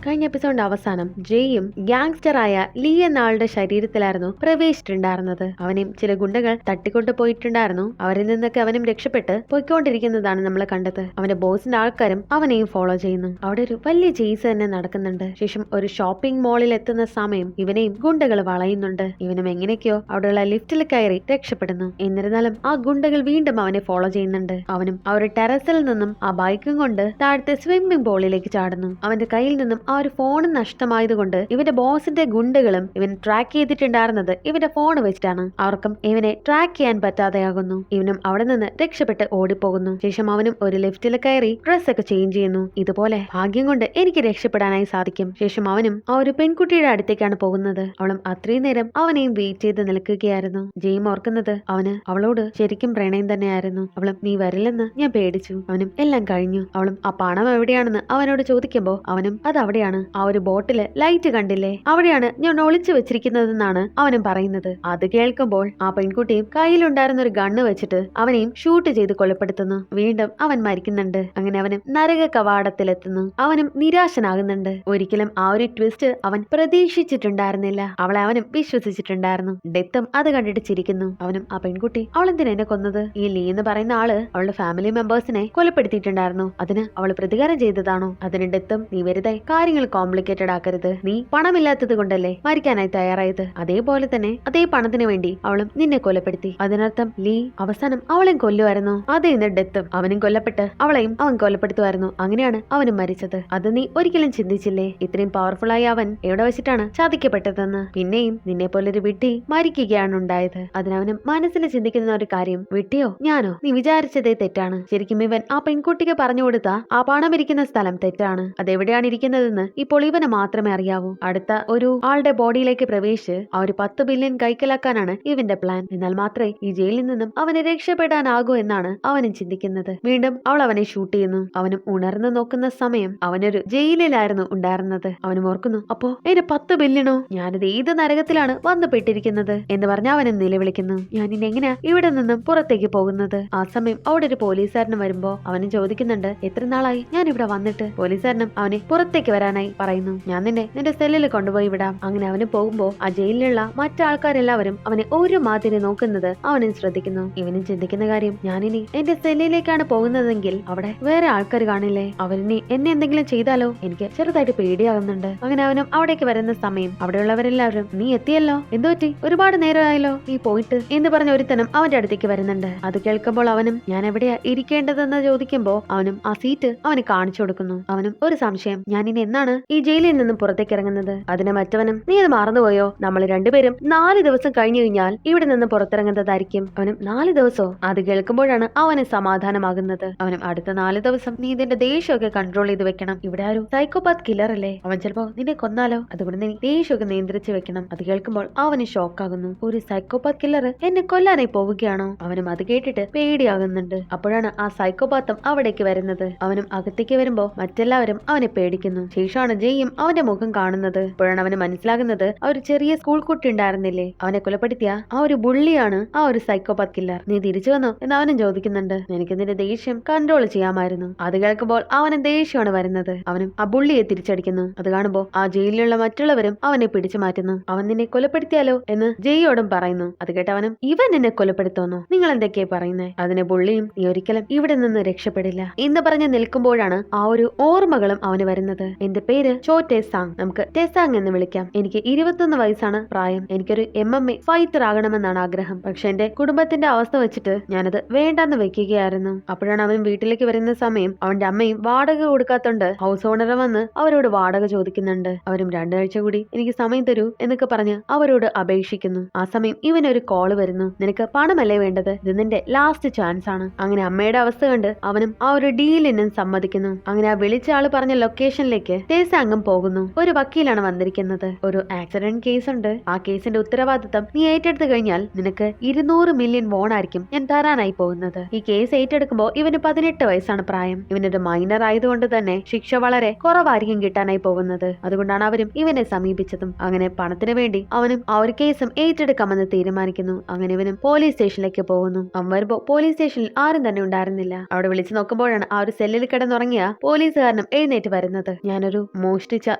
കഴിഞ്ഞ എപ്പിസോഡിന്റെ അവസാനം ജെയും ഗ്യാങ്സ്റ്ററായ ലീ എന്ന ആളുടെ ശരീരത്തിലായിരുന്നു പ്രവേശിച്ചിട്ടുണ്ടായിരുന്നത്. അവനെയും ചില ഗുണ്ടകൾ തട്ടിക്കൊണ്ടു പോയിട്ടുണ്ടായിരുന്നു. അവരിൽ നിന്നൊക്കെ അവനും രക്ഷപ്പെട്ട് പോയിക്കൊണ്ടിരിക്കുന്നതാണ് നമ്മൾ കണ്ടത്. അവന്റെ ബോസിന്റെ ആൾക്കാരും അവനെയും ഫോളോ ചെയ്യുന്നു. അവിടെ ഒരു വലിയ ചേസ് തന്നെ നടക്കുന്നുണ്ട്. ശേഷം ഒരു ഷോപ്പിംഗ് മോളിൽ എത്തുന്ന സമയം ഇവനെയും ഗുണ്ടകൾ വളയുന്നുണ്ട്. ഇവനും എങ്ങനെയൊക്കെയോ അവിടെയുള്ള ലിഫ്റ്റിൽ കയറി രക്ഷപ്പെടുന്നു. എന്നിരുന്നാലും ആ ഗുണ്ടകൾ വീണ്ടും അവനെ ഫോളോ ചെയ്യുന്നുണ്ട്. അവനും ആ ഒരു ടെറസിൽ നിന്നും ആ ബൈക്കും കൊണ്ട് താഴത്തെ സ്വിമ്മിംഗ് പൂളിലേക്ക് ചാടുന്നു. അവന്റെ കയ്യിൽ നിന്നും ആ ഒരു ഫോൺ നഷ്ടമായതുകൊണ്ട് ഇവന്റെ ബോസിന്റെ ഗുണ്ടകളും ഇവൻ ട്രാക്ക് ചെയ്തിട്ടുണ്ടായിരുന്നത് ഇവന്റെ ഫോൺ വെച്ചിട്ടാണ്. അവർക്കും ഇവനെ ട്രാക്ക് ചെയ്യാൻ പറ്റാതെയാകുന്നു. ഇവനും അവിടെ നിന്ന് രക്ഷപ്പെട്ട് ഓടിപ്പോകുന്നു. ശേഷം അവനും ഒരു ലിഫ്റ്റിൽ കയറി ഡ്രസ് ഒക്കെ ചേഞ്ച് ചെയ്യുന്നു. ഇതുപോലെ ഭാഗ്യം കൊണ്ട് എനിക്ക് രക്ഷപ്പെടാനായി സാധിക്കും. ശേഷം അവനും ആ ഒരു പെൺകുട്ടിയുടെ അടുത്തേക്കാണ് പോകുന്നത്. അവളും അത്രയും നേരം അവനെയും വെയിറ്റ് ചെയ്ത് നിൽക്കുകയായിരുന്നു. ജെയിം ഓർക്കുന്നത് അവന് അവളോട് ശരിക്കും പ്രണയം തന്നെയായിരുന്നു. അവളും നീ വരില്ലെന്ന് ഞാൻ പേടിച്ചു. അവനും എല്ലാം കഴിഞ്ഞു. അവളും ആ പണം എവിടെയാണെന്ന് അവനോട് ചോദിക്കുമ്പോ അവനും അത് അവിടെയാണ്, ആ ഒരു ബോട്ടില് ലൈറ്റ് കണ്ടില്ലേ, അവിടെയാണ് ഞാൻ ഒളിച്ചു വെച്ചിരിക്കുന്നതെന്നാണ് അവനും പറയുന്നത്. അത് കേൾക്കുമ്പോൾ ആ പെൺകുട്ടിയും കയ്യിലുണ്ടായിരുന്ന ഒരു ഗണ്ണ് വെച്ചിട്ട് അവനെയും ഷൂട്ട് ചെയ്ത് കൊലപ്പെടുത്തുന്നു. വീണ്ടും അവൻ മരിക്കുന്നുണ്ട്. അങ്ങനെ അവനും നരക കവാടത്തിലെത്തുന്നു. അവനും നിരാശനാകുന്നുണ്ട്. ഒരിക്കലും ആ ഒരു ട്വിസ്റ്റ് അവൻ പ്രതീക്ഷിച്ചിട്ടുണ്ടായിരുന്നില്ല. അവളെ അവനും വിശ്വസിച്ചിട്ടുണ്ടായിരുന്നു. ഡെത്തും അത് കണ്ടിട്ട് ചിരിക്കുന്നു. അവനും ആ പെൺകുട്ടി അവളെന്തിനാ എന്നെ കൊന്നത്, ഈ ലീ എന്ന് പറയുന്ന ആള് അവളുടെ ഫാമിലി മെമ്പേഴ്സിനെ കൊലപ്പെടുത്തിയിട്ടുണ്ടായിരുന്നു, അതിന് അവൾ പ്രതികാരം ചെയ്തതാണോ? അതിന് ഡെത്തും നീ വെറുതെ കാര്യങ്ങൾ കോംപ്ലിക്കേറ്റഡ് ആക്കരുത്, നീ പണമില്ലാത്തത് കൊണ്ടല്ലേ മരിക്കാനായി തയ്യാറായത്, അതേപോലെ തന്നെ അതേ പണത്തിന് വേണ്ടി അവളും നിന്നെ കൊലപ്പെടുത്തി, അതിനർത്ഥം ലീ അവസാനം അവളെയും കൊല്ലുമായിരുന്നു. അതേന്ന് ഡെത്തും അവനും കൊല്ലപ്പെട്ട് അവളെയും അവൻ കൊലപ്പെടുത്തുമായിരുന്നു. അങ്ങനെയാണ് അവനും മരിച്ചത്. അത് നീ ഒരിക്കലും ചിന്തിച്ചില്ലേ? ഇത്രയും പവർഫുൾ ആയ അവൻ എവിടെ വെച്ചിട്ടാണ് ചതിക്കപ്പെട്ടതെന്ന്? പിന്നെയും നിന്നെ പോലൊരു വിഡ്ഢി മരിക്കുകയാണ് ഉണ്ടായത്. അതിനവനും മനസ്സിൽ ചിന്തിക്കുന്ന ഒരു കാര്യം, വിഡ്ഢിയോ ഞാനോ? നീ വിചാരിച്ചതേ തെറ്റാണ്. ശരിക്കും ഇവൻ ആ പെൺകുട്ടിക്ക് പറഞ്ഞു കൊടുത്ത ആ പണം ഇരിക്കുന്ന സ്ഥലം തെറ്റാണ്. അതെവിടെയാണ് ഇരിക്കുന്നതെന്ന് ഇപ്പോൾ ഇവന് മാത്രമേ അറിയാവൂ. അടുത്ത ഒരു ആളുടെ ബോഡിയിലേക്ക് പ്രവേശിച്ച് ആ ഒരു 10 ബില്യൺ കൈക്കലാക്കാനാണ് ഇവന്റെ പ്ലാൻ. എന്നാൽ മാത്രമേ ഈ ജയിലിൽ നിന്നും അവന് രക്ഷപ്പെടാനാകൂ എന്നാണ് അവനും ചിന്തിക്കുന്നത്. വീണ്ടും അവൾ അവനെ ഷൂട്ട് ചെയ്യുന്നു. അവനും ഉണർന്നു നോക്കുന്ന സമയം അവനൊരു ജയിലിലായിരുന്നു ഉണ്ടായിരുന്നത്. അവനും ഓർക്കുന്നു, അപ്പോ എന്റെ 10 ബില്യണോ? ഞാനിത് ഏത് നരകത്തിലാണ് വന്നു പെട്ടിരിക്കുന്നത് എന്ന് പറഞ്ഞ് അവനും നിലവിളിക്കുന്നു. ഞാൻ ഇനി എങ്ങനെയാ ഇവിടെ നിന്നും പുറത്തേക്ക് പോകുന്നത്? ആ സമയം അവിടെ ഒരു പോലീസുകാരന് വരുമ്പോ അവനും ചോദിക്കുന്നുണ്ട്, എത്ര നാളായി ഞാൻ ഇവിടെ വന്നിട്ട്? പോലീസുകാരനും അവനെ പുറത്തേക്ക് വരാനായി പറയുന്നു. ഞാൻ നിന്റെ സെല്ലിൽ കൊണ്ടുപോയി വിടാം. അങ്ങനെ അവന് പോകുമ്പോ ആ ജയിലിലുള്ള മറ്റാൾക്കാരെല്ലാവരും അവനെ ഒരു മാതിരി നോക്കുന്നത് അവനും ശ്രദ്ധിക്കുന്നു. ഇവനും ചിന്തിക്കുന്ന കാര്യം, ഞാനിനി എന്റെ സെല്ലിലേക്കാണ് പോകുന്നതെങ്കിൽ അവിടെ വേറെ ആൾക്കാർ കാണില്ലേ? അവരിനി എന്നെ എന്തെങ്കിലും ചെയ്താലോ? എനിക്ക് ചെറുതായിട്ട് പേടിയാകുന്നുണ്ട്. അങ്ങനെ അവനും അവിടേക്ക് വരുന്ന സമയം അവിടെയുള്ളവരെല്ലാവരും, നീ എത്തിയല്ലോ, എന്തു പറ്റി? ഒരുപാട് നേരമായല്ലോ നീ പോയിട്ട് എന്ന് പറഞ്ഞ ഒരുത്തനും അവന്റെ അടുത്തേക്ക് വരുന്നുണ്ട്. അത് കേൾക്കുമ്പോൾ അവനും ഞാൻ എവിടെയാ ഇരിക്കേണ്ടതെന്ന് ചോദിക്കുമ്പോ അവനും ആ സീറ്റ് അവന് കാണിച്ചു കൊടുക്കുന്നു. അവനും ഒരു സംശയം, ഞാൻ ഇനി എന്നാണ് ഈ ജയിലിൽ നിന്നും പുറത്തേക്ക് ഇറങ്ങുന്നത്? അതിന് മറ്റവനും, നീ അത് മറന്നുപോയോ? നമ്മൾ രണ്ടുപേരും 4 ദിവസം കഴിഞ്ഞു കഴിഞ്ഞാൽ ഇവിടെ നിന്ന് പുറത്തിറങ്ങുന്നതായിരിക്കും. അവനും 4 ദിവസോ? അത് കേൾക്കുമ്പോഴാണ് അവന് സമാധാനമാകുന്നത്. അവനും അടുത്ത 4 ദിവസം നീ ഇതിന്റെ ദേഷ്യമൊക്കെ കൺട്രോൾ ചെയ്ത് വെക്കണം. ഇവിടെ ഒരു സൈക്കോപാത്ത് കില്ലർ അല്ലേ, അവൻ ചിലപ്പോ നിന്നെ കൊന്നാലോ, അതുകൊണ്ട് നീ ദേഷ്യമൊക്കെ നിയന്ത്രിച്ച് വെക്കണം. അത് കേൾക്കുമ്പോൾ അവന് ഷോക്കാകുന്നു. ഒരു സൈക്കോപാത്ത് കില്ലർ എന്നെ കൊല്ലാനായി പോവുകയാണോ? അവനും അത് കേട്ടിട്ട് പേടിയാകുന്നുണ്ട്. അപ്പോഴാണ് ആ സൈക്കോപാത്തും അവിടേക്ക് വരുന്നത്. അവനും അകത്തേക്ക് വരുമ്പോ മറ്റെല്ലാവരും അവനെ പേടിക്കുന്നു. ശേഷമാണ് ജെയും അവന്റെ മുഖം കാണുന്നത്. അപ്പോഴാണ് അവന് മനസ്സിലാകുന്നത് ആ ഒരു ചെറിയ സ്കൂൾ കുട്ടി ഉണ്ടായിരുന്നില്ലേ, അവനെ കൊലപ്പെടുത്തിയ ആ ഒരു ബുള്ളിയാണ് ആ ഒരു സൈക്കോപാത്ത് കില്ലർ. നീ തിരിച്ചു വന്നോ എന്ന് അവനും ചോദിക്കുന്നുണ്ട്. എനിക്ക് നിന്റെ ദേഷ്യം കൺട്രോൾ ചെയ്യാമായിരുന്നു. അത് കേൾക്കുമ്പോൾ അവന് ദേഷ്യമാണ് വരുന്നത്. അവനും ആ ബുള്ളിയെ തിരിച്ചടിക്കുന്നു. അത് കാണുമ്പോ ആ ജയിലിലുള്ള മറ്റുള്ളവരും അവനെ പിടിച്ചു മാറ്റുന്നു. അവൻ നിന്നെ കൊലപ്പെടുത്തിയാലോ എന്ന് ജെയ്യോടും പറയുന്നു. അത് കേട്ട് അവനും, ഇവൻ എന്നെ കൊലപ്പെടുത്തുന്നു, നിങ്ങൾ എന്തൊക്കെയാ പറയുന്നേ? അതിന് ബുള്ളിയും, നീ ഒരിക്കലും ഇവിടെ നിന്ന് രക്ഷപ്പെടില്ല എന്ന് പറഞ്ഞ് നിൽക്കുമ്പോഴാണ് ആ ഒരു ഓർമ്മകളും അവന് വരുന്നത്. എന്റെ പേര് ചോ ടെസാങ്, നമുക്ക് ടെസാങ് എന്ന് വിളിക്കാം. എനിക്ക് 21 വയസ്സാണ് പ്രായം. എനിക്കൊരു MMA ഫൈറ്റർ ആകണമെന്നാണ് ആഗ്രഹം. പക്ഷെ എന്റെ കുടുംബത്തിന്റെ അവസ്ഥ വെച്ചിട്ട് ഞാനത് വേണ്ടെന്ന് വെക്കുകയായിരുന്നു. അപ്പോഴാണ് അവൻ വീട്ടിലേക്ക് വരുന്ന സമയം അവന്റെ അമ്മയും വാടക കൊടുക്കാത്തോണ്ട് ഹൗസ് ഓണർ വന്ന് അവരോട് വാടക ചോദിക്കുന്നുണ്ട്. അവരും 2 ആഴ്ച കൂടി എനിക്ക് സമയം തരൂ എന്നൊക്കെ പറഞ്ഞ് അവരോട് അപേക്ഷിക്കുന്നു. ആ സമയം ഇവനൊരു കോള് വരുന്നു. നിനക്ക് പണമല്ലേ വേണ്ടത്, ഇത് നിന്റെ ലാസ്റ്റ് ചാൻസ് ആണ്. അങ്ങനെ അമ്മയുടെ അവസ്ഥ കണ്ട് അവനും ആ ഒരു ഡീലിനും സമ്മതിക്കുന്നു. അങ്ങനെ ആ വിളിച്ച ആള് പറഞ്ഞ ലൊക്കേഷനിലേക്ക് ടെസാങ്ങും പോകുന്നു. ഒരു വക്കീലാണ് വന്നിരിക്കുന്നത്. ഒരു ആക്സിഡന്റ് കേസ് ഉണ്ട്. ആ കേസിന്റെ ഉത്തരവാദിത്തം നീ ഏറ്റെടുത്തു കഴിഞ്ഞാൽ നിനക്ക് 200 മില്യൺ വോൺ ആയിരിക്കും ഞാൻ തരാനായി പോകുന്നത്. ഈ കേസ് ഏറ്റെടുക്കുമ്പോൾ ഇവന് 18 വയസ്സാണ് പ്രായം. ഇവനൊരു മൈനർ ആയതുകൊണ്ട് തന്നെ ശിക്ഷ വളരെ കുറവായിരിക്കും കിട്ടാനായി പോകുന്നത്. അതുകൊണ്ടാണ് അവരും ഇവനെ സമീപിച്ചതും. അങ്ങനെ പണത്തിന് വേണ്ടി അവനും ആ ഒരു കേസും ഏറ്റെടുക്കാമെന്ന് തീരുമാനിക്കുന്നു. അങ്ങനെ ഇവനും പോലീസ് സ്റ്റേഷനിലേക്ക് പോകുന്നു. അവൻ വരുമ്പോ പോലീസ് സ്റ്റേഷനിൽ ആരും തന്നെ ഉണ്ടായിരുന്നില്ല. അവിടെ വിളിച്ചു നോക്കുമ്പോഴാണ് ആ ഒരു സെല്ലിൽ കിടന്നുറങ്ങിയ പോലീസുകാരനും എഴുന്നേറ്റ് വരുന്നത്. ഞാനൊരു ഞാനൊരു മോഷ്ടിച്ച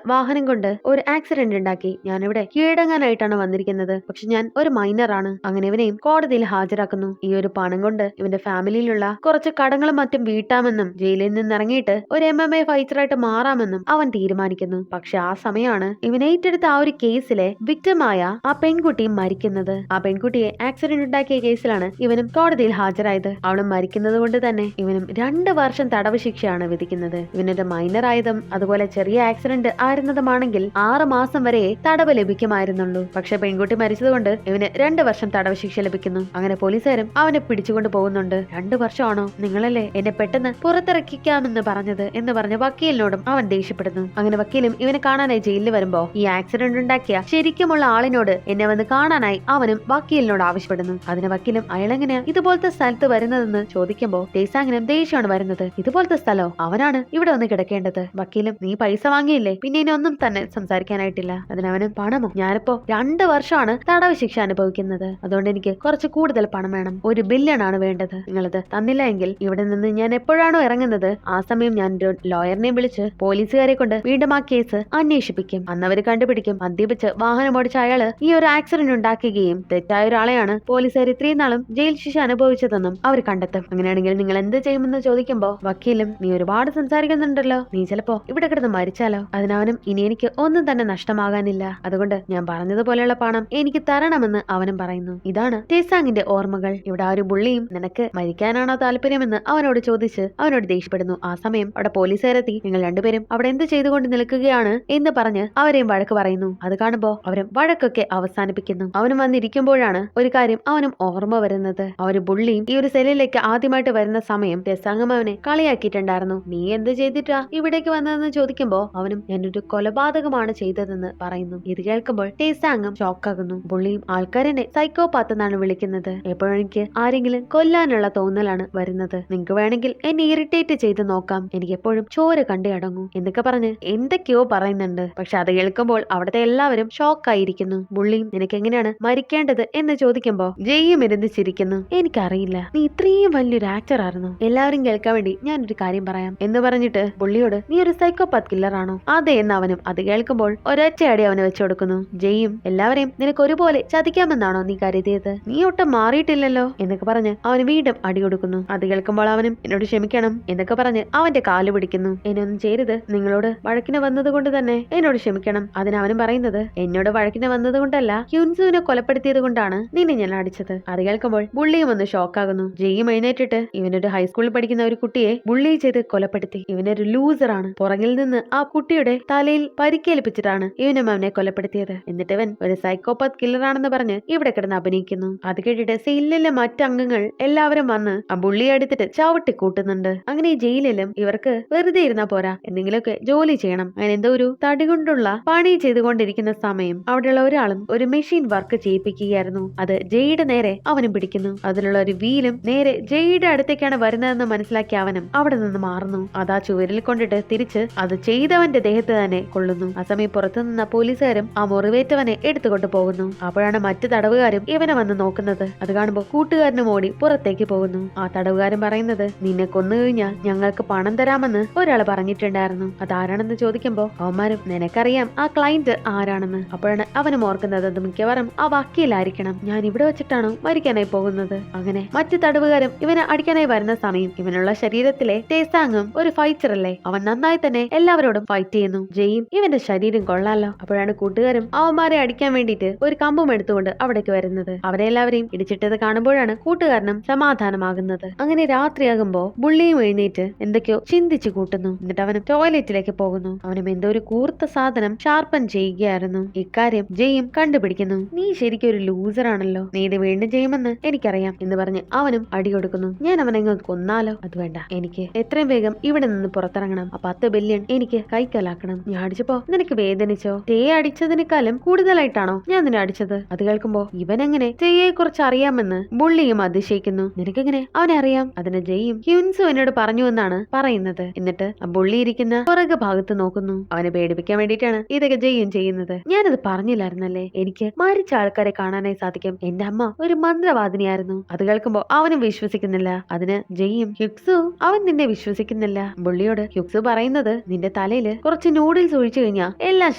വാഹനം കൊണ്ട് ഒരു ആക്സിഡന്റ് ഉണ്ടാക്കി ഞാനിവിടെ കീഴടങ്ങാനായിട്ടാണ് വന്നിരിക്കുന്നത്. പക്ഷെ ഞാൻ ഒരു മൈനറാണ്. അങ്ങനെ ഇവനെയും കോടതിയിൽ ഹാജരാക്കുന്നു. ഈ ഒരു പണം കൊണ്ട് ഇവന്റെ ഫാമിലിയിലുള്ള കുറച്ച് കടങ്ങളും മറ്റും വീട്ടാമെന്നും ജയിലിൽ നിന്ന് ഇറങ്ങിയിട്ട് ഒരു MMA ഫൈറ്ററായിട്ട് മാറാമെന്നും അവൻ തീരുമാനിക്കുന്നു. പക്ഷെ ആ സമയമാണ് ഇവൻ ഏറ്റെടുത്ത ആ ഒരു കേസിലെ വിക്ടിമായ ആ പെൺകുട്ടി മരിക്കുന്നത്. ആ പെൺകുട്ടിയെ ആക്സിഡന്റ് ഉണ്ടാക്കിയ കേസിലാണ് ഇവനും കോടതിയിൽ ഹാജരായത്. അവളും മരിക്കുന്നത് കൊണ്ട് തന്നെ ഇവനും 2 വർഷം തടവ് ശിക്ഷയാണ് വിധിക്കുന്നത്. ഇവനൊരു മൈനർ ആയതും അതുപോലെ ചെറിയ ആക്സിഡന്റ് ആയിരുന്നതുമാണെങ്കിൽ 6 മാസം വരെ തടവ് ലഭിക്കുമായിരുന്നുള്ളൂ. പക്ഷെ പെൺകുട്ടി മരിച്ചതുകൊണ്ട് ഇവന് 2 വർഷം തടവ് ശിക്ഷ ലഭിക്കുന്നു. അങ്ങനെ പോലീസുകാരും അവനെ പിടിച്ചുകൊണ്ട് പോകുന്നുണ്ട്. 2 വർഷമാണോ? നിങ്ങളല്ലേ എന്നെ പെട്ടെന്ന് പുറത്തിറക്കിക്കാമെന്ന് പറഞ്ഞത് എന്ന് പറഞ്ഞ വക്കീലിനോടും അവൻ ദേഷ്യപ്പെടുന്നു. അങ്ങനെ വക്കീലും ഇവനെ കാണാനായി ജയിലിൽ വരുമ്പോ ഈ ആക്സിഡന്റ് ഉണ്ടാക്കിയ ശരിക്കുമുള്ള ആളിനോട് എന്നെ വന്ന് കാണാനായി അവനും വക്കീലിനോട് ആവശ്യപ്പെടുന്നു. അതിന് വക്കീലും അയാളെങ്ങനെയാ ഇതുപോലത്തെ സ്ഥലത്ത് വരുന്നതെന്ന് ചോദിക്കുമ്പോ ടേസാങ്ങിനും ദേഷ്യമാണ് വരുന്നത്. ഇതുപോലത്തെ സ്ഥലോ? അവനാണ് ഇവിടെ വന്ന് കിടക്കേണ്ടത്. വക്കീലും നീ പൈസ വാങ്ങിയില്ലേ, പിന്നെ ഇനി ഒന്നും തന്നെ സംസാരിക്കാനായിട്ടില്ല. അതിനവനും പണമോ? ഞാനിപ്പോ 2 വർഷമാണ് തടവ് ശിക്ഷ അനുഭവിക്കുന്നത്. അതുകൊണ്ട് എനിക്ക് കുറച്ച് കൂടുതൽ പണം വേണം. 1 ബില്യൺ ആണ് വേണ്ടത്. നിങ്ങളിത് തന്നില്ല എങ്കിൽ ഇവിടെ നിന്ന് ഞാൻ എപ്പോഴാണോ ഇറങ്ങുന്നത് ആ സമയം ഞാൻ ഒരു ലോയറിനെ വിളിച്ച് പോലീസുകാരെ കൊണ്ട് വീണ്ടും ആ കേസ് അന്വേഷിപ്പിക്കും. അന്നവര് കണ്ടുപിടിക്കും മദ്യപിച്ച് വാഹനം ഓടിച്ച അയാള് ഈ ഒരു ആക്സിഡന്റ് ഉണ്ടാക്കുകയും തെറ്റായ ഒരാളെയാണ് പോലീസുകാർ ഇത്രയും നാളും ജയിൽ ശിക്ഷ അനുഭവിച്ചതെന്നും അവർ കണ്ടെത്തും. അങ്ങനെയാണെങ്കിൽ നിങ്ങൾ എന്ത് ചെയ്യുമെന്ന് ചോദിക്കുമ്പോ വക്കീലും നീ ഒരുപാട് സംസാരിക്കുന്നുണ്ടല്ലോ, നീ ചിലപ്പോ ഇവിടെ കിടന്ന് മരിച്ചാലോ? അതിനവനും ഇനി എനിക്ക് ഒന്നും തന്നെ നഷ്ടമാകാനില്ല. അതുകൊണ്ട് ഞാൻ പറഞ്ഞതുപോലെയുള്ള പണം എനിക്ക് തരണമെന്ന് അവനും പറയുന്നു. ഇതാണ് ടേസാങ്ങിന്റെ ഓർമ്മകൾ. ഇവിടെ ആ ഒരു ബുള്ളിയും നിനക്ക് മരിക്കാനാണോ താല്പര്യമെന്ന് അവനോട് ചോദിച്ച് അവനോട് ദേഷ്യപ്പെടുന്നു. ആ സമയം അവിടെ പോലീസുകാരെത്തി നിങ്ങൾ രണ്ടുപേരും അവിടെ എന്ത് ചെയ്തുകൊണ്ട് നിൽക്കുകയാണ് എന്ന് പറഞ്ഞ് അവരെയും വഴക്ക് പറയുന്നു. അത് കാണുമ്പോ അവരും വഴക്കൊക്കെ അവസാനിപ്പിക്കുന്നു. അവനും വന്നിരിക്കുമ്പോഴാണ് ഒരു കാര്യം അവനും ഓർമ്മ വരുന്നത്. ആ ഒരു ബുള്ളിയും ഈ ഒരു സെല്ലിലേക്ക് ആദ്യമായിട്ട് വരുന്ന സമയം ടേസാങ്ങും അവനെ കളിയാക്കിയിട്ടുണ്ടായിരുന്നു. നീ എന്ത് ചെയ്തിട്ടാ ഇവിടേക്ക് വന്നതെന്ന് ചോദിക്കുമ്പോ അവനും ഞാനൊരു കൊലപാതകമാണ് ചെയ്തതെന്ന് പറയുന്നു. ഇത് കേൾക്കുമ്പോൾ ടേസാങ്ങും ഷോക്കാകുന്നു. ബുള്ളിയും ആൾക്കാരെന്നെ സൈക്കോപാത്ത് എന്നാണ് വിളിക്കുന്നത്. എപ്പോഴും എനിക്ക് ആരെങ്കിലും കൊല്ലാനുള്ള തോന്നലാണ് വരുന്നത്. നിങ്ങൾക്ക് വേണമെങ്കിൽ എന്നെ ഇറിറ്റേറ്റ് ചെയ്ത് നോക്കാം, എനിക്ക് എപ്പോഴും ചോര കണ്ടേ അടങ്ങൂ എന്നൊക്കെ പറഞ്ഞ് എന്തൊക്കെയോ പറയുന്നുണ്ട്. പക്ഷെ അത് കേൾക്കുമ്പോൾ അവിടുത്തെ എല്ലാവരും ഷോക്കായിരിക്കുന്നു. ബുള്ളിയും നിനക്ക് എങ്ങനെയാണ് മരിക്കേണ്ടത് എന്ന് ചോദിക്കുമ്പോ ജയ്യും ഇരുന്ന് ചിരിക്കുന്നു. എനിക്കറിയില്ല, നീ ഇത്രയും വലിയൊരു ആക്ടർ ആയിരുന്നു. എല്ലാവരും കേൾക്കാൻ വേണ്ടി ഞാനൊരു കാര്യം പറയാം എന്ന് പറഞ്ഞിട്ട് ബുള്ളിയോട് നീ ഒരു സൈക്കോപാത്ത് കില്ലർ ആണോ? അതെ എന്ന് അവനും. അത് കേൾക്കുമ്പോൾ ഒരൊറ്റയടി അവന് വെച്ചു കൊടുക്കുന്നു. ജയ്യും എല്ലാവരെയും നിനക്ക് ഒരുപോലെ ചതിക്കാമെന്നാണോ നീ കരുതിയത്? നീ ഒട്ടും മാറിയിട്ടില്ലല്ലോ എന്നൊക്കെ പറഞ്ഞ് അവന് വീണ്ടും അടി കൊടുക്കുന്നു. അത് കേൾക്കുമ്പോൾ അവനും എന്നോട് ക്ഷമിക്കണം എന്നൊക്കെ പറഞ്ഞ് അവന്റെ കാല് പിടിക്കുന്നു. എന്നൊന്നും ചെയ്തത് നിങ്ങളോട് വഴക്കിന് വന്നത് കൊണ്ട് തന്നെ എന്നോട് ക്ഷമിക്കണം. അതിനവനും പറയുന്നത് എന്നോട് വഴക്കിന് വന്നത് കൊണ്ടല്ല, ഹ്യുൻസുവിനെ കൊലപ്പെടുത്തിയത് കൊണ്ടാണ് നിന്നെ ഞാൻ അടിച്ചത്. അത് കേൾക്കുമ്പോൾ ബുള്ളിയും ഒന്ന് ഷോക്കാകുന്നു. ജയ്യും എഴുന്നേറ്റിട്ട് ഇവനൊരു ഹൈസ്കൂളിൽ പഠിക്കുന്ന ഒരു കുട്ടിയെ ബുള്ളി ചെയ്ത് കൊലപ്പെടുത്തി. ഇവനൊരു ലൂസറാണ്. പുറകിൽ നിന്ന് ആ കുട്ടിയുടെ തലയിൽ പരിക്കേൽപ്പിച്ചിട്ടാണ് ഇവനും അവനെ കൊലപ്പെടുത്തിയത്. എന്നിട്ട് ഇവൻ ഒരു സൈക്കോപാത്ത് കില്ലർ ആണെന്ന് പറഞ്ഞ് ഇവിടെ കിടന്ന് അഭിനയിക്കുന്നു. അത് കേട്ടിട്ട് സെയിലിലെ മറ്റംഗങ്ങൾ എല്ലാവരും വന്ന് ആ ബുള്ളിയെ എടുത്തിട്ട് ചവിട്ടി കൂട്ടുന്നുണ്ട്. അങ്ങനെ ഈ ജയിലിലും ഇവർക്ക് വെറുതെ ഇരുന്നാ പോരാ, എന്തെങ്കിലുമൊക്കെ ജോലി ചെയ്യണം. അങ്ങനെ എന്തോ ഒരു തടി കൊണ്ടുള്ള പണി ചെയ്തുകൊണ്ടിരിക്കുന്ന സമയം അവിടെയുള്ള ഒരാളും ഒരു മെഷീൻ വർക്ക് ചെയ്യിപ്പിക്കുകയായിരുന്നു. അത് ജയുടെ നേരെ അവനും പിടിക്കുന്നു. അതിലുള്ള ഒരു വീലും നേരെ ജയുടെ അടുത്തേക്കാണ് വരുന്നതെന്ന് മനസ്സിലാക്കി അവനും അവിടെ നിന്ന് മാറുന്നു. അതാ ചുവരിൽ കൊണ്ടിട്ട് തിരിച്ച് അത് ചെയ്തവന്റെ ദേഹത്ത് തന്നെ കൊള്ളുന്നു. ആ സമയം പുറത്തു നിന്ന പോലീസുകാരും ആ മുറിവേറ്റവനെ എടുത്തുകൊണ്ട് പോകുന്നു. അപ്പോഴാണ് മറ്റു തടവുകാരും ഇവനെ വന്ന് നോക്കുന്നത്. അത് കാണുമ്പോൾ കൂട്ടുകാരനും ഓടി പുറത്തേക്ക് പോകുന്നു. ആ തടവുകാരൻ പറയുന്നത് നിന്നെ കൊന്നു കഴിഞ്ഞാൽ ഞങ്ങൾക്ക് പണം തരാമെന്ന് ഒരാൾ പറഞ്ഞിട്ടുണ്ടായിരുന്നു. അതാരാണെന്ന് ചോദിക്കുമ്പോ അവന്മാരും നിനക്കറിയാം ആ ക്ലയന്റ് ആരാണെന്ന്. അപ്പോഴാണ് അവനും ഓർക്കുന്നത് അത് മിക്കവാറും ആ വക്കീലായിരിക്കണം. ഞാൻ ഇവിടെ വെച്ചിട്ടാണോ മരിക്കാനായി പോകുന്നത്? അങ്ങനെ മറ്റു തടവുകാരും ഇവനെ അടിക്കാനായി വരുന്ന സമയം ഇവനുള്ള ശരീരത്തിലെ ടേസാങ്ങും ഒരു ഫൈറ്റർ അല്ലേ, അവൻ നന്നായി തന്നെ എല്ലാവരോടും ഫൈറ്റ് ചെയ്യുന്നു. ജയും ഇവന്റെ ശരീരം കൊള്ളാലോ. അപ്പോഴാണ് കൂട്ടുകാരും അവന്മാരെ അടിക്കാൻ വേണ്ടിയിട്ട് ഒരു കമ്പും എടുത്തുകൊണ്ട് അവിടേക്ക് വരുന്നത്. അവരെ എല്ലാവരെയും ഇടിച്ചിട്ടത് കാണുമ്പോഴാണ് കൂട്ടുകാരനും സമാധാനമാകുന്നത്. അങ്ങനെ രാത്രിയാകുമ്പോ ബുള്ളിയും എഴുന്നേറ്റ് എന്തൊക്കെയോ ചിന്തിച്ചു കൂട്ടുന്നു. എന്നിട്ട് അവനും ടോയ്ലറ്റിലേക്ക് പോകുന്നു. അവനും എന്തോ ഒരു കൂർത്ത സാധനം ഷാർപ്പൻ ചെയ്യുകയായിരുന്നു. ഇക്കാര്യം ജയും കണ്ടുപിടിക്കുന്നു. നീ ശരിക്കും ഒരു ലൂസർ ആണല്ലോ, നീ ഇത് വീണ്ടും ചെയ്യുമെന്ന് എനിക്കറിയാം എന്ന് പറഞ്ഞ് അവനും അടി കൊടുക്കുന്നു. ഞാൻ അവനെ കൊന്നാലോ? അത് വേണ്ട, എനിക്ക് എത്രയും വേഗം ഇവിടെ നിന്ന് പുറത്തിറങ്ങണം. ആ 10 ബില്യൺ എനിക്ക് കൈക്കലാക്കണം. ഞാൻ അടിച്ചപ്പോ നിനക്ക് വേദനിച്ചോ? തേ അടിച്ചതിനേക്കാളും കൂടുതലായിട്ടാണോ ഞാൻ നിന്നെ അടിച്ചത്? അത് കേൾക്കുമ്പോ ഇവനെങ്ങനെ ജയെ കുറിച്ച് അറിയാമെന്ന് ബുള്ളിയും അതിശയിക്കുന്നു. നിനക്കെങ്ങനെ അവനെ അറിയാം? അതിന് ജയും ഹ്യുൻസു എന്നോട് പറഞ്ഞു എന്നാണ് പറയുന്നത്. എന്നിട്ട് ആ ബുള്ളി ഇരിക്കുന്ന പുറകെ ഭാഗത്ത് നോക്കുന്നു. അവനെ പേടിപ്പിക്കാൻ വേണ്ടിയിട്ടാണ് ഇതൊക്കെ ജയും ചെയ്യുന്നത്. ഞാനത് പറഞ്ഞില്ലായിരുന്നല്ലേ, എനിക്ക് മരിച്ച ആൾക്കാരെ കാണാനായി സാധിക്കും. എന്റെ അമ്മ ഒരു മന്ത്രവാദിനിയായിരുന്നു. അത് കേൾക്കുമ്പോ അവനും വിശ്വസിക്കുന്നില്ല. അതിന് ജയും ഹ്യുക്സു അവൻ നിന്നെ വിശ്വസിക്കുന്നില്ല. ബുള്ളിയോട് ഹ്യുക്സു പറയുന്നത് നിന്റെ തലയില് കുറച്ച് നൂഡിൽസ് ഒഴിച്ചു കഴിഞ്ഞാൽ എല്ലാം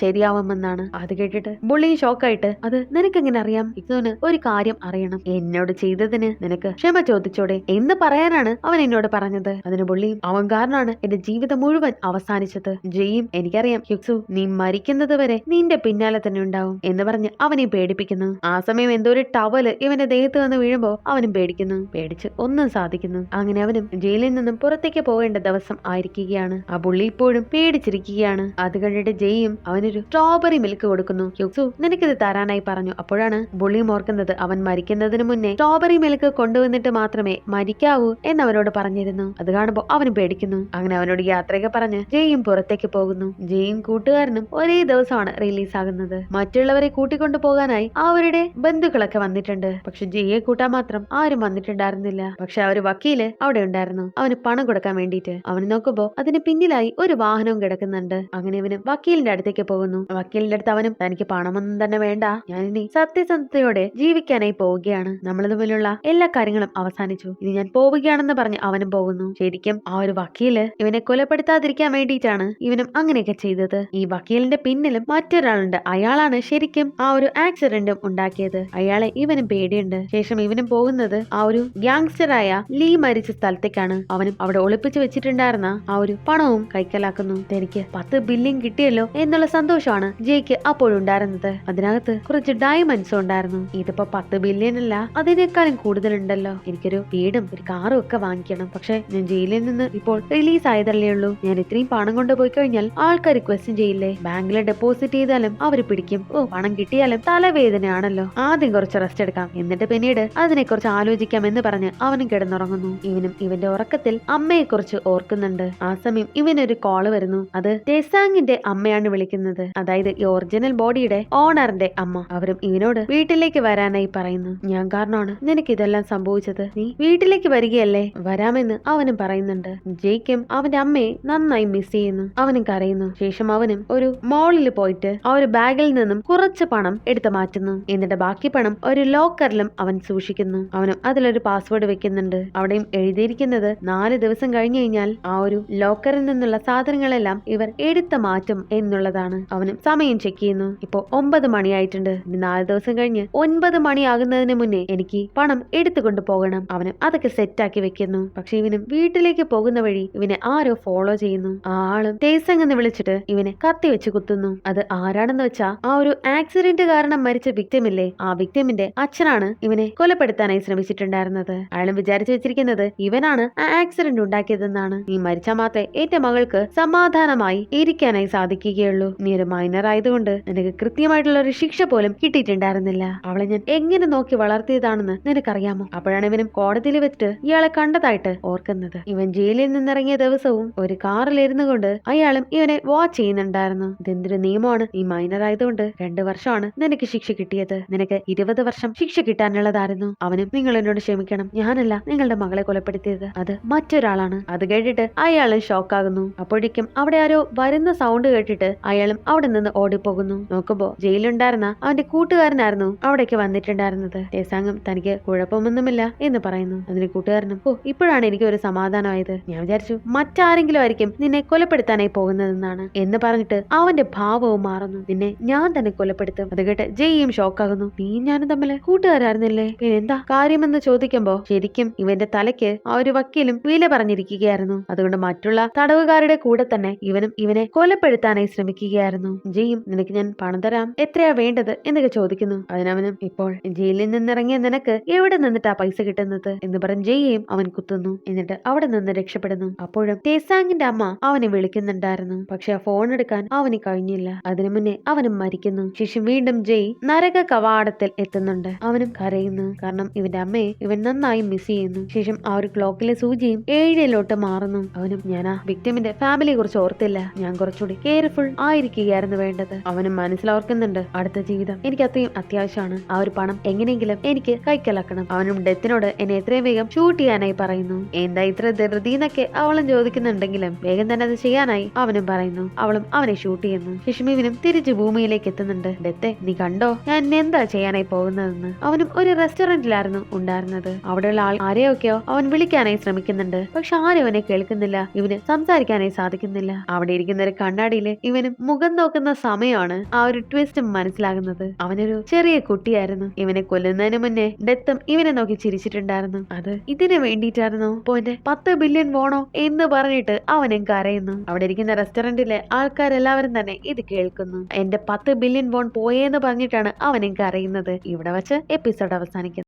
ശരിയാവുമെന്നാണ്. അത് കേട്ടിട്ട് ബുള്ളി ഷോക്കായിട്ട് അത് നിനക്കെങ്ങനെ അറിയാം? ഇക്സുവിന് ഒരു കാര്യം അറിയണം. എന്നോട് ചെയ്തതിന് നിനക്ക് ക്ഷമ ചോദിച്ചോടെ എന്ന് പറയാനാണ് അവൻ എന്നോട് പറഞ്ഞത്. അതിന് ബുള്ളിയും അവൻ കാരണമാണ് എന്റെ ജീവിതം മുഴുവൻ അവസാനിച്ചത്. ജെയും എനിക്കറിയാം ഹിക്സു, നീ മരിക്കുന്നത് വരെ നിന്റെ പിന്നാലെ തന്നെ ഉണ്ടാവും എന്ന് പറഞ്ഞ് അവനെ പേടിപ്പിക്കുന്നു. ആ സമയം എന്തോ ഒരു ടവല് ഇവന്റെ ദേഹത്ത് വന്ന് വീഴുമ്പോ അവനും പേടിക്കുന്നു. പേടിച്ച് ഒന്നും സാധിക്കുന്നു. അങ്ങനെ അവനും ജയിലിൽ നിന്നും പുറത്തേക്ക് പോകേണ്ട ദിവസം ആയിരിക്കുകയാണ്. ആ ബുള്ളി ഇപ്പോഴും പേടിച്ചിരിക്കുകയാണ്. അത് കണ്ടിട്ട് ജെയും അവനൊരു സ്ട്രോബെറി മിൽക്ക് കൊടുക്കുന്നു. ഹിക്സു നിനക്കിത് തരാനായി പറഞ്ഞു. അപ്പോഴാണ് ബുള്ളിയും ഓർക്കുന്നത് അവൻ മരിക്കുന്നതിന് മുന്നേ സ്ട്രോബെറി മിൽക്ക് കൊണ്ടുവന്നിട്ട് മാത്രമേ മരിക്കാവൂ എന്നവനോട് പറഞ്ഞിരുന്നു. അത് കാണുമ്പോൾ അവനും പേടിക്കുന്നു. അങ്ങനെ അവനോട് യാത്രയൊക്കെ പറഞ്ഞ് ജെയും പുറത്തേക്ക് പോകുന്നു. ജെയും കൂട്ടുകാരനും ഒരേ ദിവസമാണ് റിലീസ് ആകുന്നത്. മറ്റുള്ളവരെ കൂട്ടിക്കൊണ്ടു പോകാനായി അവരുടെ ബന്ധുക്കളൊക്കെ വന്നിട്ടുണ്ട്. പക്ഷെ ജെയെ കൂട്ടാൻ മാത്രം ആരും വന്നിട്ടുണ്ടായിരുന്നില്ല. പക്ഷെ ആ ഒരു വക്കീല് അവിടെ ഉണ്ടായിരുന്നു, അവന് പണം കൊടുക്കാൻ വേണ്ടിയിട്ട്. അവന് നോക്കുമ്പോ അതിന് പിന്നിലായി ഒരു വാഹനവും കിടക്കുന്നുണ്ട്. അങ്ങനെ അവനും വക്കീലിന്റെ അടുത്തേക്ക് പോകുന്നു. വക്കീലിന്റെ അടുത്ത് അവനും തനിക്ക് പണമൊന്നും തന്നെ വേണ്ട, ഞാനിനി സത്യസന്ധതയോടെ ജീവിക്കാനായി പോവുകയാണ്, നമ്മൾ തമ്മിലുള്ള എല്ലാ കാര്യങ്ങളും അവസാനിച്ചു, ഇനി ഞാൻ പോവുകയാണെന്ന് പറഞ്ഞ് അവനും പോകുന്നു. ശരിക്കും ആ ഒരു വക്കീല് ഇവനെ കൊലപ്പെടുത്താതിരിക്കാൻ വേണ്ടിയിട്ടാണ് ഇവനും അങ്ങനെയൊക്കെ ചെയ്തത്. ഈ വക്കീലിന്റെ പിന്നിലും മറ്റൊരാളുണ്ട്. അയാളാണ് ശരിക്കും ആ ഒരു ആക്സിഡന്റും ഉണ്ടാക്കിയത്. അയാളെ ഇവനും പേടിയുണ്ട്. ശേഷം ഇവനും പോകുന്നത് ആ ഒരു ഗ്യാങ്സ്റ്ററായ ലീ മരിച്ച സ്ഥലത്തേക്കാണ്. അവനും അവിടെ ഒളിപ്പിച്ചു വെച്ചിട്ടുണ്ടായിരുന്ന ആ ഒരു പണവും കൈക്കലാക്കുന്നു. എനിക്ക് 10 ബില്യൺ കിട്ടിയല്ലോ എന്നുള്ള സന്തോഷമാണ് ജയ്ക്ക് അപ്പോഴുണ്ടായിരുന്നത്. അതിനകത്ത് കുറച്ച് ഡയമണ്ട്സും ഉണ്ടായിരുന്നു. ഇതിപ്പോ 10 ബില്യൺ അല്ല, അതിനേക്കാളും കൂടുതലുണ്ടല്ലോ. എനിക്കൊരു വീടും ഒരു കാറും ഒക്കെ വാങ്ങിക്കണം. പക്ഷെ ഞാൻ ജയിലിൽ നിന്ന് ഇപ്പോൾ റിലീസ് ആയതല്ലേ ഉള്ളൂ. ഞാൻ ഇത്രയും പണം കൊണ്ടുപോയി കഴിഞ്ഞാൽ ആൾക്കാർ ക്വസ്റ്റ്യൻ ചെയ്യില്ലേ? ബാങ്കിൽ ഡെപ്പോസിറ്റ് ചെയ്താലും അവര് പിടിക്കും. പണം കിട്ടിയാലും തലവേദനയാണല്ലോ. ആദ്യം കുറച്ച് റെസ്റ്റ് എടുക്കാം, എന്നിട്ട് പിന്നീട് അതിനെക്കുറിച്ച് ആലോചിക്കാം എന്ന് പറഞ്ഞ് അവനും കിടന്നുറങ്ങുന്നു. ഇവനും ഇവന്റെ ഉറക്കത്തിൽ അമ്മയെ കുറിച്ച് ഓർക്കുന്നുണ്ട്. ആ സമയം ഇവനൊരു കോള് വരുന്നു. അത് ടെസാങ്ങിന്റെ അമ്മയാണ് വിളിക്കുന്നത്. അതായത് ഈ ഒറിജിനൽ ബോഡിയുടെ ഓണറിന്റെ അമ്മ. അവരും ഇവനോട് വീട്ടിലേക്ക് വരാനായി പറയുന്നു. ഞാൻ കാരണമാണ് നിനക്ക് ഇതെല്ലാം സംഭവിച്ചത്, നീ വീട്ടിലേക്ക് വരികയല്ലേ? വരാമെന്ന് അവനും പറയുന്നുണ്ട്. ജയ്ക്കും അവന്റെ അമ്മയെ നന്നായി മിസ് ചെയ്യുന്നു. അവനും കരയുന്നു. ശേഷം അവനും ഒരു മോളിൽ പോയിട്ട് ആ ഒരു ബാഗിൽ നിന്നും കുറച്ച് പണം എടുത്തു മാറ്റുന്നു. എന്നിട്ട് ബാക്കി പണം ഒരു ലോക്കറിലും അവൻ സൂക്ഷിക്കുന്നു. അവനും അതിലൊരു പാസ്വേഡ് വെക്കുന്നുണ്ട്. അവിടെയും എഴുതിയിരിക്കുന്നത് 4 ദിവസം കഴിഞ്ഞു കഴിഞ്ഞാൽ ആ ഒരു ലോക്കറിൽ നിന്നുള്ള സാധനങ്ങളെല്ലാം ഇവർ എടുത്തു മാറ്റും എന്നുള്ളതാണ്. അവനും സമയം ചെക്ക് ചെയ്യുന്നു. ഇപ്പോ 9 മണിയായിട്ടുണ്ട്. ഇനി 4 ദിവസം കഴിഞ്ഞ് 9 മണിയാകുന്നതിന് മുന്നേ എനിക്ക് പണം എടുത്തുകൊണ്ട് പോകണം. അവനും അതൊക്കെ സെറ്റാക്കി വെക്കുന്നു. പക്ഷെ ഇവനും വീട്ടിലേക്ക് പോകുന്ന വഴി ഇവനെ ആരോ ഫോളോ ചെയ്യുന്നു. ആ ആളും തേസങ് എന്ന് വിളിച്ചിട്ട് ഇവനെ കത്തി വെച്ച് കുത്തുന്നു. അത് ആരാണെന്ന് വെച്ചാ ആ ഒരു ആക്സിഡന്റ് കാരണം മരിച്ച വിക്ടിമില്ലേ, ആ വിക്ടിമിന്റെ അച്ഛനാണ് ഇവനെ കൊലപ്പെടുത്താനായി ശ്രമിച്ചിട്ടുണ്ടായിരുന്നത്. അയാളും വിചാരിച്ചു വെച്ചിരിക്കുന്നത് ഇവനാണ് ആ ആക്സിഡന്റ് ഉണ്ടാക്കിയതെന്നാണ്. നീ മരിച്ചാൽ മാത്രമേ എന്റെ മകൾക്ക് സമാധാനമായി ഇരിക്കാനായി സാധിക്കുകയുള്ളൂ. നീ ഒരു മൈനർ ആയതുകൊണ്ട് നിനക്ക് കൃത്യമായിട്ടുള്ള ഒരു ശിക്ഷ പോലും കിട്ടിയിട്ടുണ്ടായിരുന്നില്ല. അവളെ ഞാൻ എങ്ങനെ നോക്കി വളർത്തിയതാണെന്ന് നിനക്കറിയാമോ? അപ്പോഴാണ് ഇവനും കോടതിയിൽ വെച്ച് ഇയാളെ കണ്ടതായിട്ട് ഓർക്കുന്നത്. ഇവൻ ജയിലിൽ നിന്നിറങ്ങിയ ദിവസവും ഒരു കാറിലിരുന്നു കൊണ്ട് അയാളും ഇവനെ വാച്ച് ചെയ്യുന്നുണ്ടായിരുന്നു. ഇതെന്തൊരു നിയമമാണ്, ഈ മൈനർ ആയതുകൊണ്ട് 2 വർഷമാണ് നിനക്ക് ശിക്ഷ കിട്ടിയത്, നിനക്ക് 20 വർഷം ശിക്ഷ കിട്ടാനുള്ളതായിരുന്നു. അവനും നിങ്ങൾ എന്നോട് ക്ഷമിക്കണം, ഞാനല്ല നിങ്ങളുടെ മകളെ കൊലപ്പെടുത്തിയത്, അത് മറ്റൊരാളാണ്. അത് കേട്ടിട്ട് അയാളും ഷോക്കാകുന്നു. അപ്പോഴേക്കും അവിടെ ആരോ വരുന്ന സൗണ്ട് കേട്ടിട്ട് അയാളും അവിടെ നിന്ന് ഓടിപ്പോകുന്നു. നോക്കുമ്പോ ജയിലുണ്ടായിരുന്ന അവന്റെ കൂട്ടുകാരനായിരുന്നു അവിടേക്ക് വന്നിട്ടുണ്ടായിരുന്നത്. ടെസാങ്ങും തനിക്ക് കുഴപ്പമൊന്നുമില്ല എന്ന് പറയുന്നു. അതിന് കൂട്ടുകാരനും ഇപ്പോഴാണ് എനിക്ക് ഒരു സമാധാനമായത്, ഞാൻ വിചാരിച്ചു മറ്റാരെങ്കിലും ആയിരിക്കും നിന്നെ കൊലപ്പെടുത്താനായി പോകുന്നതെന്നാണ് എന്ന് പറഞ്ഞിട്ട് അവന്റെ ഭാവവും മാറുന്നു. നിന്നെ ഞാൻ തന്നെ കൊലപ്പെടുത്തും. അത് കേട്ട് ജയ്യും ഷോക്കാകുന്നു. നീ ഞാനും തമ്മില് കൂട്ടുകാരായിരുന്നില്ലേ, പിന്നെ എന്താ കാര്യമെന്ന് ചോദിക്കുമ്പോ ശരിക്കും ഇവന്റെ തലയ്ക്ക് ആ ഒരു വക്കീലും വില പറഞ്ഞിരിക്കുകയായിരുന്നു. അതുകൊണ്ട് മറ്റുള്ള തടവുകാരുടെ കൂടെ തന്നെ ഇവനും ഇവനെ കൊലപ്പെടുത്താനായി ശ്രമിക്കുകയായിരുന്നു. ജയ്യും നിനക്ക് ഞാൻ പണം തരാം, എത്രയാ വേണ്ടത് എന്നൊക്കെ ചോദിക്കുന്നു. അതിനവനും ഇപ്പോൾ ജയിലിൽ നിന്നിറങ്ങിയ നിനക്ക് എവിടെ നിന്നിട്ടാ പൈസ കിട്ടുന്നത് എന്ന് പറഞ്ഞ് ജയ്യും അവൻ കുത്തുന്നു. എന്നിട്ട് അവിടെ നിന്ന് രക്ഷപ്പെടുന്നു. അപ്പോഴും തേസാങ്ങിന്റെ അമ്മ അവനെ വിളിക്കുന്നുണ്ടായിരുന്നു. പക്ഷെ ആ ഫോൺ എടുക്കാൻ അവന് കഴിഞ്ഞില്ല. അതിനു മുന്നേ അവനും മരിക്കുന്നു. ശേഷം വീണ്ടും ജയ് നരക കവാടത്തിൽ എത്തുന്നുണ്ട്. അവനും കരയുന്നു. കാരണം ഇവന്റെ അമ്മയെ ഇവൻ നന്നായി മിസ് ചെയ്യുന്നു. ശേഷം ആ ഒരു ക്ലോക്കിലെ സൂചിയും 7 മാറുന്നു. അവനും ഞാൻ ആ വിക്ടിമിന്റെ ഫാമിലിയെ കുറിച്ച് ഓർത്തില്ല, ഞാൻ കുറച്ചുകൂടി കെയർഫുൾ ആയിരിക്കുകയായിരുന്നു വേണ്ടത്. അവനും മനസ്സിലോർക്കുന്നുണ്ട് അടുത്ത ജീവിതം എനിക്ക് അത്രയും അത്യാവശ്യമാണ്, ആ ഒരു പണം എങ്ങനെയെങ്കിലും എനിക്ക് കൈക്കലാക്കണം. അവനും ഡെത്തിനോട് എന്നെ എത്രയും വേഗം ഷൂട്ട് ചെയ്യാനായി പറയുന്നു. എന്താ ഇത്ര ധൃതിന്നൊക്കെ അവളും ചോദിക്കുന്നുണ്ടെങ്കിലും വേഗം തന്നെ അത് ചെയ്യാനായി അവനും പറയുന്നു. അവളും അവനെ ഷൂട്ട് ചെയ്യുന്നു. ശേഷം ഇവനും തിരിച്ചു ഭൂമിയിലേക്ക് എത്തുന്നുണ്ട്. ഡെത്തെ നീ കണ്ടോ ഞാൻ എന്താ ചെയ്യാനായി പോകുന്നതെന്ന്. അവനും ഒരു റെസ്റ്റോറന്റിലായിരുന്നു ഉണ്ടായിരുന്നത്. അവിടെയുള്ള ആരെയൊക്കെയോ അവൻ വിളിക്കാനായി ശ്രമിക്കുന്നുണ്ട്. പക്ഷെ ആരും അവനെ കേൾക്കുന്നില്ല, ഇവന് സംസാരിക്കാനായി സാധിക്കുന്നില്ല. അവിടെ ഇരിക്കുന്ന ഒരു കണ്ണാടിയില് ഇവനും മുഖം നോക്കുന്ന സമയമാണ് ആ ഒരു ട്വിസ്റ്റ് മനസ്സിലാകുന്നത്. അവനൊരു ചെറിയ കുട്ടിയായിരുന്നു. ഇവനെ കൊല്ലുന്നതിന് മുന്നേ ഡെത്തും ഇവനെ നോക്കി ചിരിച്ചിട്ടുണ്ടായിരുന്നു. അത് ഇതിന് വേണ്ടിയിട്ടായിരുന്നു. പോന്റെ 10 ബില്യൺ വോണോ എന്ന് പറഞ്ഞിട്ട് അവനും കരയുന്നു. അവിടെ ഇരിക്കുന്ന റെസ്റ്റോറന്റിലെ ആൾക്കാരെല്ലാവരും തന്നെ ഇത് കേൾക്കുന്നു. എന്റെ 10 ബില്യൺ വോൺ പോയേന്ന് പറഞ്ഞിട്ടാണ് അവനും കരയുന്നത്. ഇവിടെ വെച്ച് എപ്പിസോഡ് അവസാനിക്കുന്നത്.